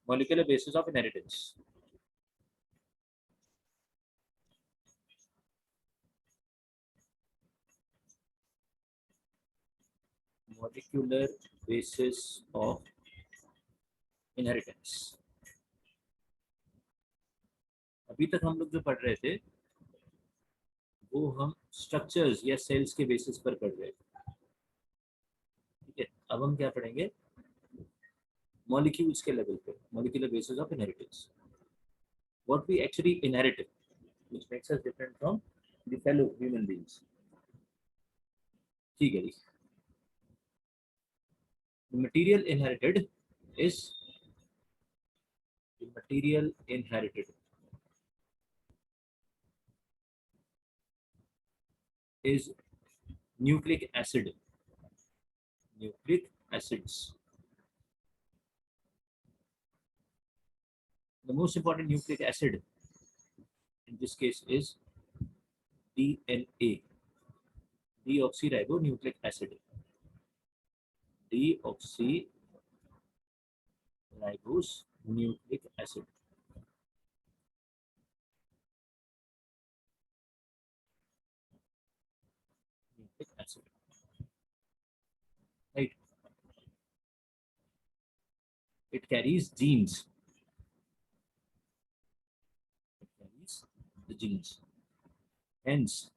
molecular basis of inheritance. Molecular basis of inheritance. अभी तक हम लोग जो पढ़ रहे थे वो हम स्ट्रक्चर्स या सेल्स के बेसिस पर पढ़ रहे थे, ठीक है। अब हम क्या पढ़ेंगे, मॉलिक्यूल्स के लेवल पे, molecular basis of inheritance, what we actually inherit, which makes us different from the fellow human beings, ठीक है जी। The material inherited is the material inherited is nucleic acid, nucleic acids. The most important nucleic acid in this case is DNA, deoxyribonucleic acid. Deoxyribonucleic acid. Nucleic acid. Right. It carries genes. It carries the genes. Hence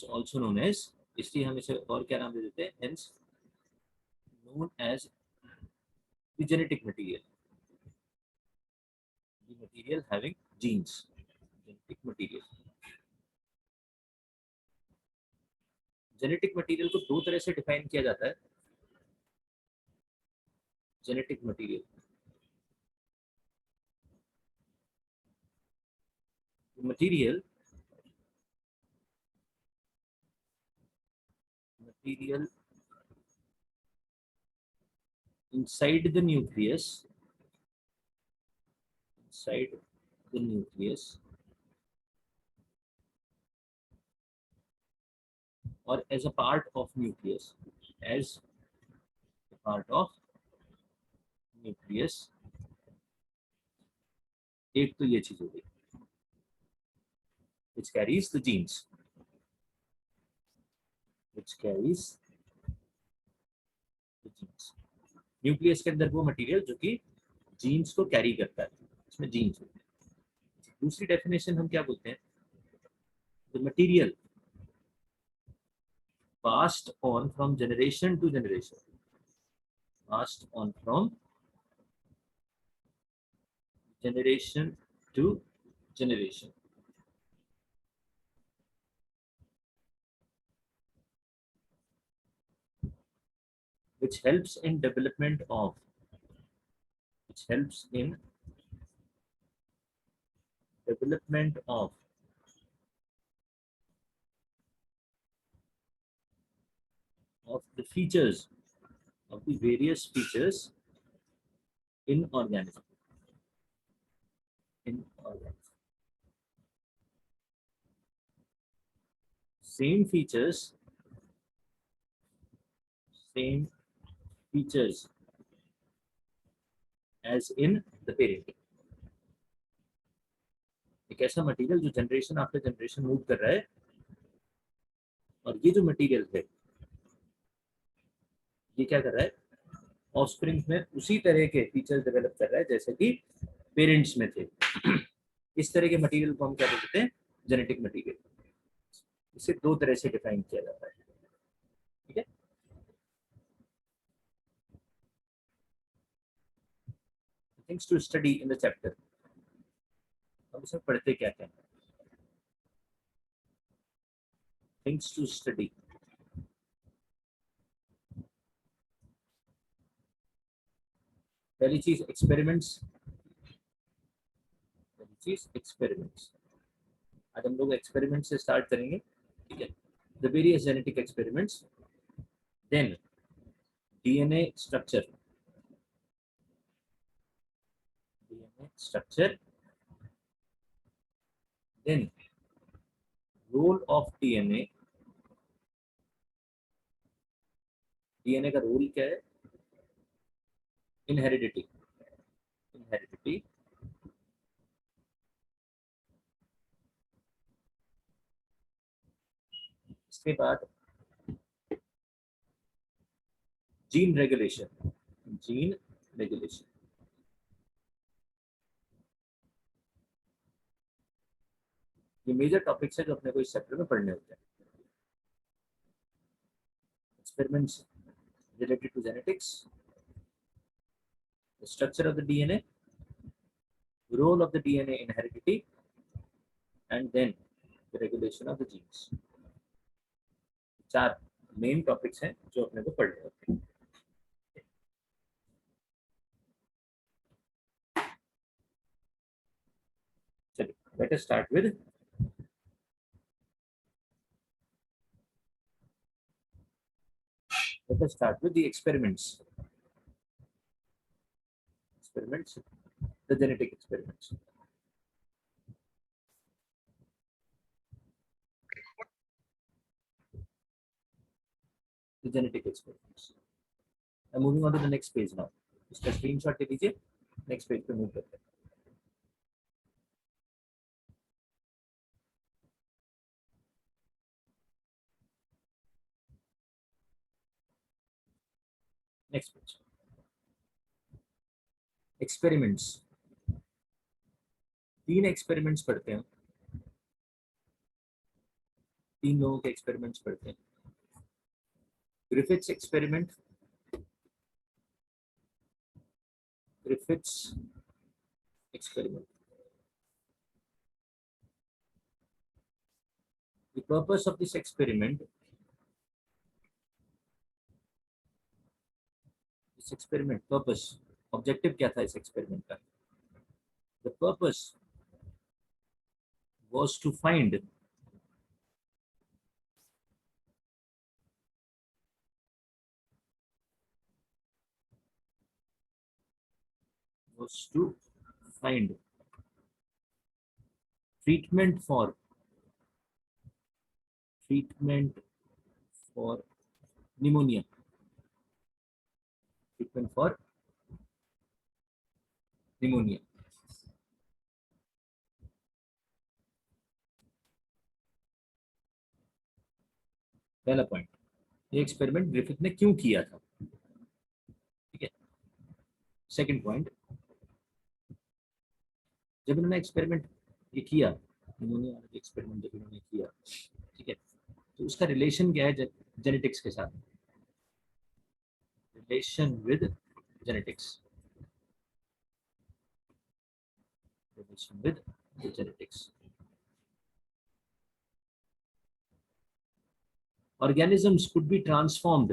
also known as, इसलिए हम इसे और क्या नाम दे देते हैं, hence known as the genetic material. The material having genes. Genetic material. Genetic material को दो तरह से डिफाइन किया जाता है. Genetic material, material inside the nucleus, or as a part of nucleus, एक तो ये चीज हो गई, which carries the genes, nucleus के अंदर वो मटेरियल जो कि जीन्स को कैरी करता है, इसमें जीन्स होते हैं. दूसरी डेफिनेशन हम क्या बोलते हैं, the material passed on from generation to generation, passed on from generation to generation, which helps in development of, of the features, of the various features in organism. Same features as in the parent. एक ऐसा material जो generation after generation move कर रहा है, और ये जो material है ये क्या कर रहा है, ऑफस्प्रिंग में उसी तरह के फीचर्स डेवलप कर रहा है जैसे कि पेरेंट्स में थे. इस तरह के मटेरियल को हम क्या बोलते हैं, जेनेटिक मटेरियल. इसे दो तरह से डिफाइन किया जाता है, ठीक है. Things to study in the chapter. हम इसमें पढ़ते क्या क्या, थिंग्स टू स्टडी. पहली चीज एक्सपेरिमेंट्स. आज हम लोग एक्सपेरिमेंट से स्टार्ट करेंगे, ठीक है. The various genetic experiments, then DNA structure, then role of DNA. DNA का रोल क्या है, इन हेरिडिटी. हेरिडिटी, इसके बाद जीन रेगुलेशन, जीन रेगुलेशन, ये मेजर टॉपिक्स है जो अपने को इस चैप्टर में पढ़ने होते हैं। Experiments related to genetics, the structure of the DNA, role of the DNA in heredity, and then the regulation of the genes. चार मेन टॉपिक्स हैं जो अपने को पढ़ने होते हैं। चलिए, let us start with the experiments, the genetic experiments. The genetic experiments. I'm moving on to the next page now. इसका स्क्रीनशॉट ले लीजिए, नेक्स्ट पेज पे मूव करते हैं। Next page, experiments. तीन एक्सपेरिमेंट्स पढ़ते हैं, तीन लोगों के एक्सपेरिमेंट्स पढ़ते हैं। Griffiths experiment, Griffith's experiment. The purpose of this experiment, purpose, objective क्या था इस experiment का? The purpose was to find treatment for pneumonia. Treatment for pneumonia. पहला पॉइंट, ये एक्सपेरिमेंट ग्रिफिथ ने क्यों किया था, ठीक है। सेकंड पॉइंट, जब इन्होंने एक्सपेरिमेंट ये किया, निमोनिया वाला एक्सपेरिमेंट जब इन्होंने किया, ठीक है, तो उसका रिलेशन क्या है जेनेटिक्स के साथ? Relation with genetics, relation with genetics. Organisms could be transformed.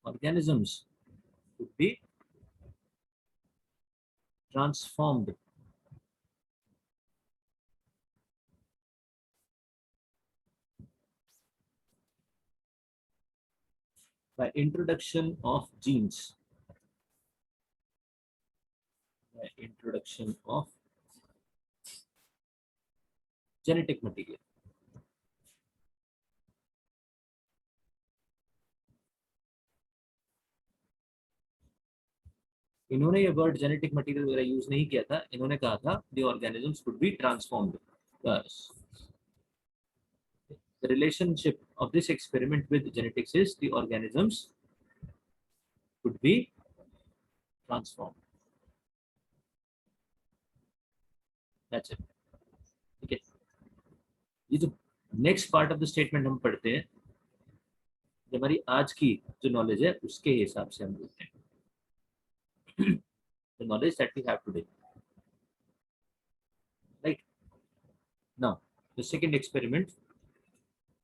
Organisms could be transformed by introduction of genes. By introduction of genetic material. इन्होंने ये वर्ड जेनेटिक मटेरियल वगैरह यूज नहीं किया था, इन्होंने कहा था the organisms could be transformed. बस the relationship of this experiment with genetics is the organisms could be transformed. That's it. ठीक है, ये जो next part of the statement हम पढ़ते हैं, जो हमारी आज की जो नॉलेज है उसके हिसाब से हम बोलते हैं। The knowledge that we have today, right? Now the second experiment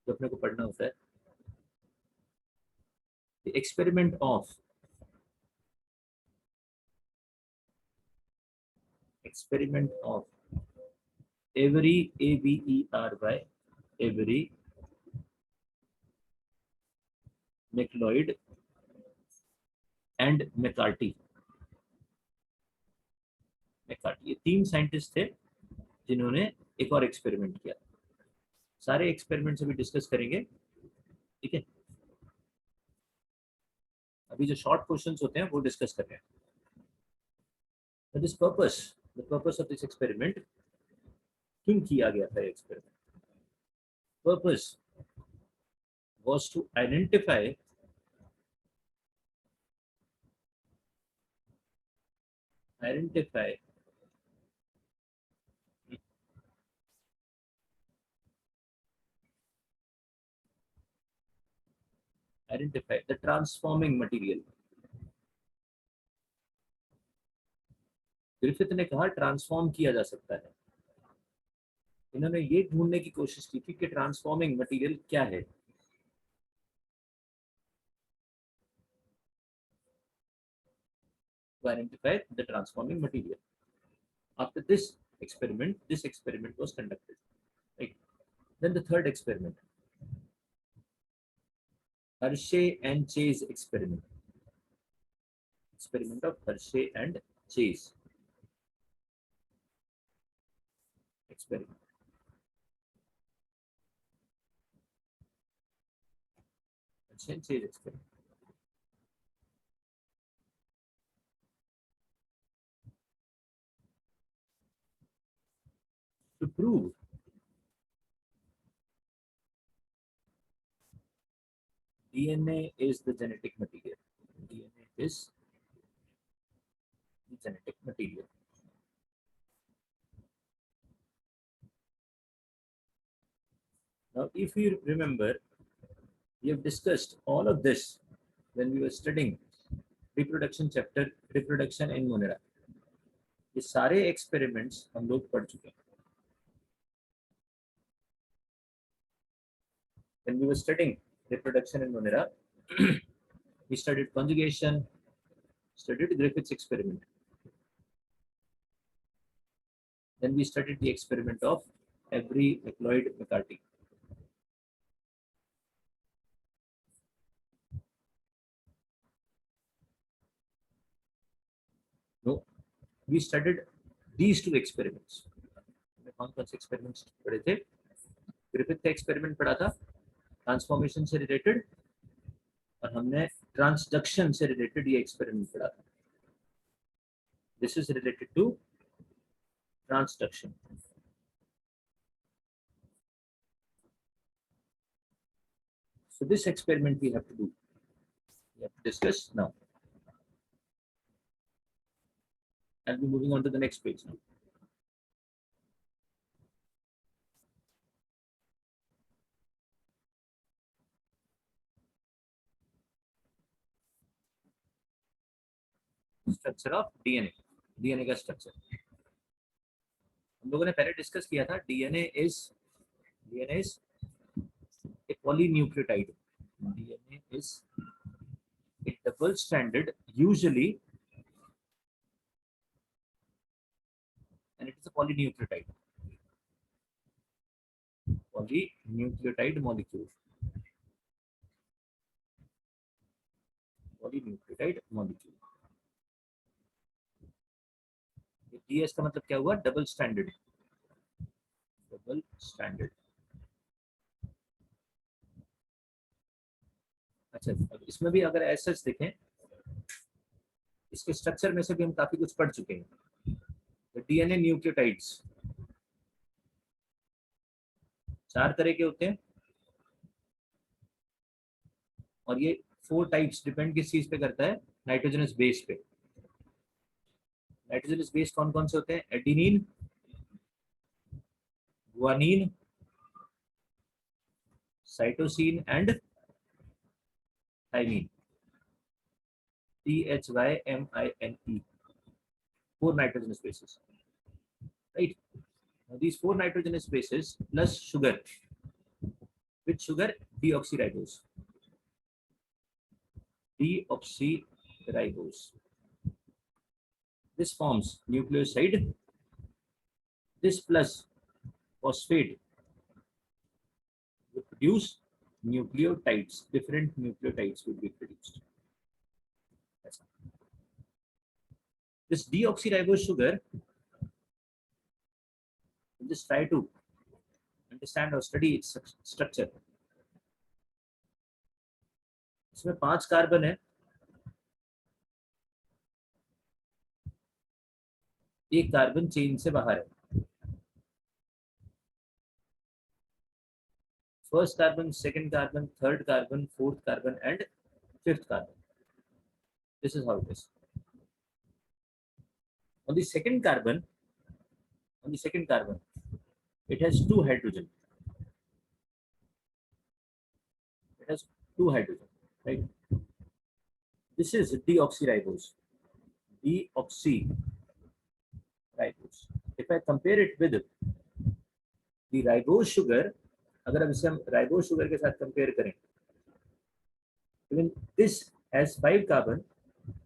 जो अपने को पढ़ना होता है, the experiment of Avery, A-V-E-R-Y, Avery, McLeod and McCarty। ये तीन साइंटिस्ट थे जिन्होंने एक और एक्सपेरिमेंट किया। सारे एक्सपेरिमेंट्स अभी डिस्कस करेंगे, ठीक है। अभी जो शॉर्ट क्वेश्चंस होते हैं वो डिस्कस कर रहे हैं. This purpose, the purpose of this experiment, क्यों किया गया था experiment? Purpose was to identify the transforming material. Griffith ने कहा ट्रांसफॉर्म किया जा सकता है. इन्होंने ये ढूंढने की कोशिश की थी कि ट्रांसफॉर्मिंग मटेरियल क्या है. To identify the transforming material. After this experiment was conducted. Right. Then the third experiment, Hershey and Chase experiment. Experiment of Hershey and Chase. Experiment. Hershey and Chase experiment. To prove DNA is the genetic material. DNA is the genetic material. Now, if you remember, we have discussed all of this when we were studying reproduction chapter, reproduction in Monera. ये सारे experiments हम लोग पढ़ चुके हैं. When we were studying reproduction in Monera, we studied conjugation, studied Griffith's experiment. Then we studied the experiment of Avery Lloyd McCarthy. No, we studied these two experiments. कौन कौन से experiments पढ़े थे? ग्रिफिथ का experiment पढ़ा था, transformation से related, और हमने ट्रांसडक्शन से रिलेटेड ये experiment पढ़ा था. This is related to transduction. So this experiment we have to do. We have to discuss now. I'll be moving on to the next page now. Structure of DNA. DNA का structure. हम लोगों ने पहले discuss किया था DNA is a polynucleotide. DNA is a double-stranded, usually, and it is a polynucleotide. Polynucleotide molecule. Polynucleotide molecule. DS का मतलब क्या हुआ? Double standard. Double standard. अच्छा, अब इसमें भी अगर ऐसा देखें, इसके स्ट्रक्चर में से भी हम काफी कुछ पढ़ चुके हैं. डीएनए न्यूक्लियोटाइड्स 4 तरह के होते हैं, और ये 4 टाइप्स डिपेंड किस चीज पे करता है? नाइट्रोजनस बेस पे. नाइट्रोजनस बेस कौन कौन से होते हैं? Adenine, guanine, cytosine and thymine. THYMINE. 4 nitrogenous bases. Right? Now these 4 nitrogenous bases plus sugar. Which sugar? Deoxyribose. Deoxyribose. This forms nucleoside. This plus phosphate would produce nucleotides. Different nucleotides would be produced. This deoxyribose sugar, we'll just try to understand or study its structure. इसमें 5 carbon है एक carbon chain से बाहर है. First carbon, second carbon, third carbon, fourth carbon and fifth carbon. This is how it is. On the second carbon, on the second carbon, it has two hydrogen. It has two hydrogen, right? This is deoxyribose. Deoxyribose. If I compare it with the ribose sugar, अगर अब इसे हम ribose sugar के साथ compare करें, even this has 5 carbon,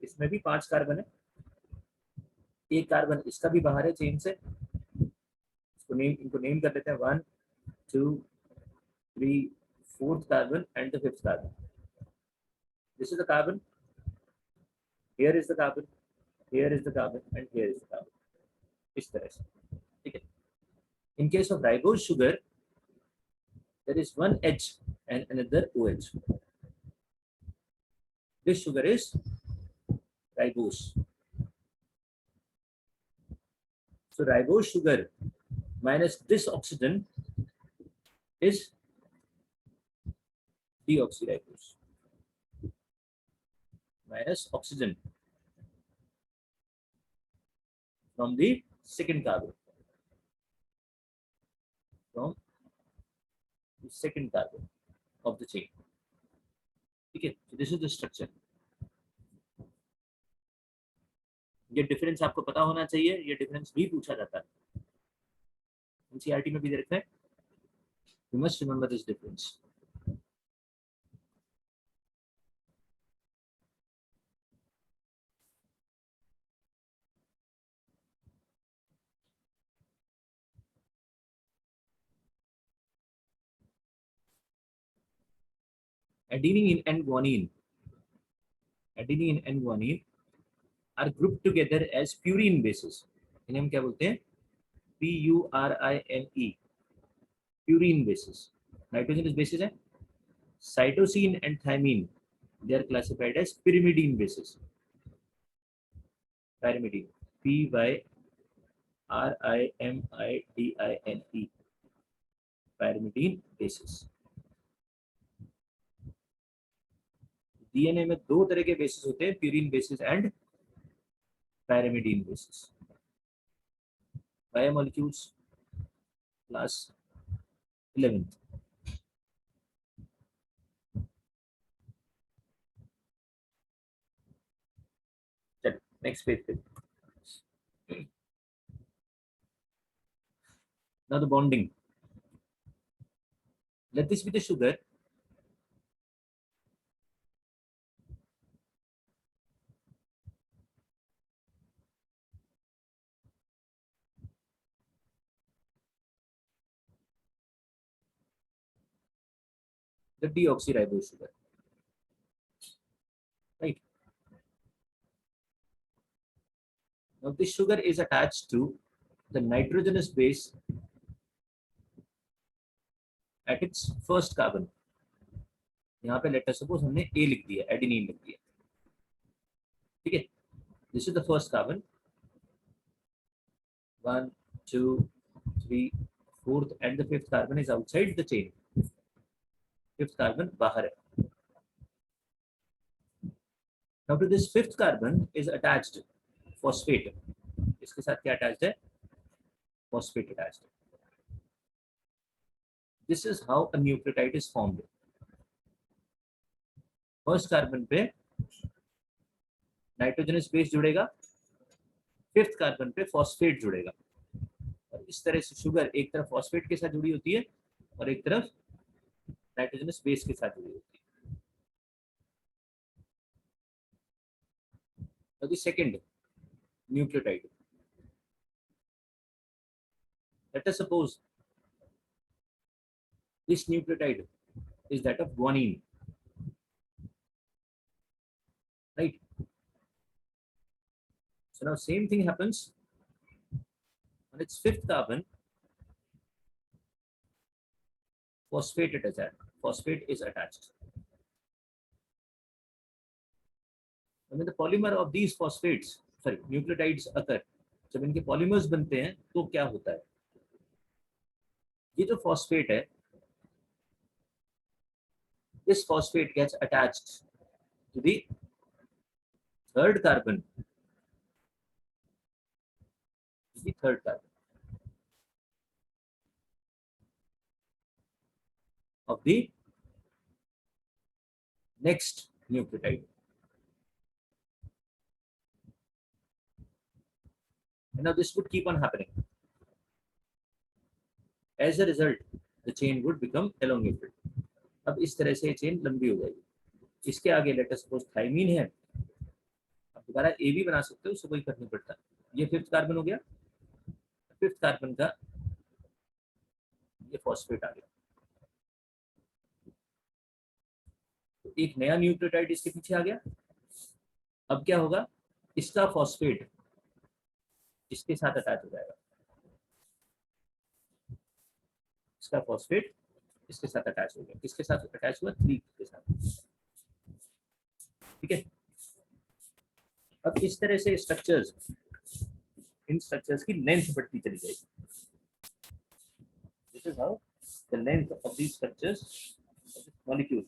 इसमें भी 5 carbon है. एक कार्बन इसका भी बाहर है चेन से. इनको नेम कर लेते हैं 1, 2, 3, fourth carbon and the fifth carbon. This is the carbon. Here is the carbon. Here is the carbon and here is the carbon. इस तरह से, ठीक है. In case of ribose sugar, there is one H and another OH. This sugar is ribose. So ribose sugar minus this oxygen is deoxyribose. Minus oxygen from the second carbon. From the second carbon of the chain. Okay, so this is the structure. ये difference आपको पता होना चाहिए. ये difference भी पूछा जाता है, एनसीईआरटी में भी दे रखा है. You must remember this difference. Adenine and guanine. Adenine and guanine are grouped together as purine bases. इन्हें हम क्या बोलते हैं? PURINE. Purine bases. Nitrogenous bases है. Cytosine and thymine, they are classified as pyrimidine bases. Pyrimidine. PYRIMIDINE. Pyrimidine bases. DNA में दो तरह के बेसिस होते हैं, purine basis and pyrimidine bases. Biomolecules, class 11th. Next page. Now the bonding. Let this be the sugar. The deoxyribose sugar. Right. Now this sugar is attached to the nitrogenous base at its first carbon. यहाँ पे let us suppose हमने A लिख दिया, adenine लिख दिया, ठीक है. This is the first carbon. 1, 2, 3, fourth and the fifth carbon is outside the chain. Fifth carbon बाहर है. Now to this fifth carbon is attached phosphate. इसके साथ क्या attached है? Phosphate attached. This is how a nucleotide is formed. First carbon पे nitrogenous base जुड़ेगा, fifth carbon पे phosphate जुड़ेगा, और इस तरह से शुगर एक तरफ फॉस्फेट के साथ जुड़ी होती है और एक तरफ नाइट्रोजनस बेस के साथ जुड़ी होती है. और the second nucleotide, let us suppose this nucleotide is that of guanine. Right. So now same thing happens on its fifth carbon. Phosphate is attached. And when the polymer of these phosphates, nucleotides occur, जब इनके polymers बनते हैं तो क्या होता है, ये जो फॉस्फेट है, this phosphate gets attached to the third carbon, the third carbon of the next nucleotide. And now this would keep on happening. As a result, the chain would become elongated. अब इस तरह से chain लंबी हो जाएगी. इसके आगे let us suppose thiamine है, अब दोबारा ए भी बना सकते हो, उससे कोई फर्क नहीं पड़ता. ये फिफ्थ कार्बन हो गया, फिफ्थ कार्बन का ये फॉस्फेट आ गया, तो एक नया न्यूक्लियोटाइड इसके पीछे आ गया. अब क्या होगा, इसका फॉस्फेट इसके साथ अटैच हो जाएगा, इसका फॉस्फेट इसके साथ अटैच हो गया. किसके साथ अटैच हुआ, 3 के साथ. ठीक है. अब इस तरह से स्ट्रक्चर्स, इन स्ट्रक्चर्स की लेंथ बढ़ती चली जाएगी. This is how the length of these structures of this molecule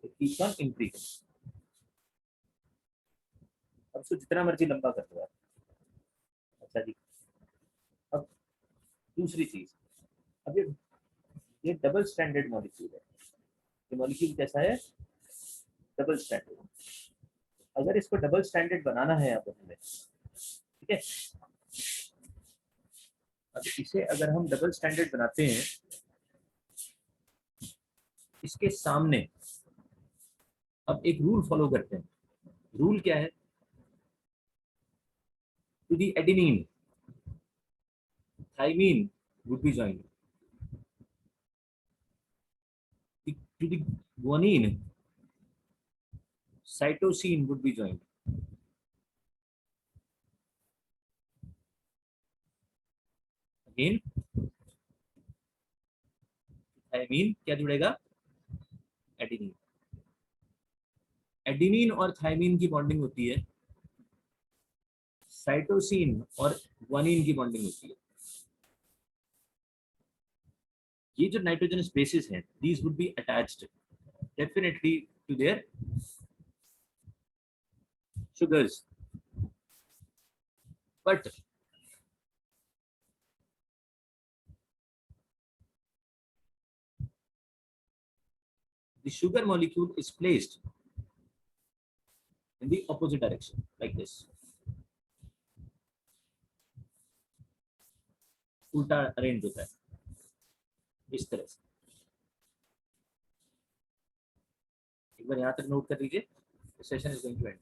keeps on increasing. अब इसको जितना मर्जी लंबा कर दो. अच्छा जी. अब दूसरी चीज, अब ये डबल स्टैंडर्ड मॉलिक्यूल है. ये मॉलिक्यूल कैसा है, डबल स्टैंडर्ड. अगर इसको डबल स्टैंडर्ड बनाना है अब हमें, ठीक है, अब इसे अगर हम डबल स्टैंडर्ड बनाते हैं, इसके सामने अब एक रूल फॉलो करते हैं. रूल क्या है, to the adenine thymine would be joined, to the guanine cytosine would be joined. Again thymine क्या जुड़ेगा, एडेनिन. एडेनिन और थाइमीन की बॉन्डिंग होती है, साइटोसिन और ग्वानिन की बॉन्डिंग होती है. ये जो नाइट्रोजनस बेसिस हैं, these would be attached definitely to their sugars, but the sugar molecule is placed in the opposite direction like this. उल्टा अरेंज होता है इस तरह से. एक बार यहाँ तक नोट कर लीजिए. Session is going to and.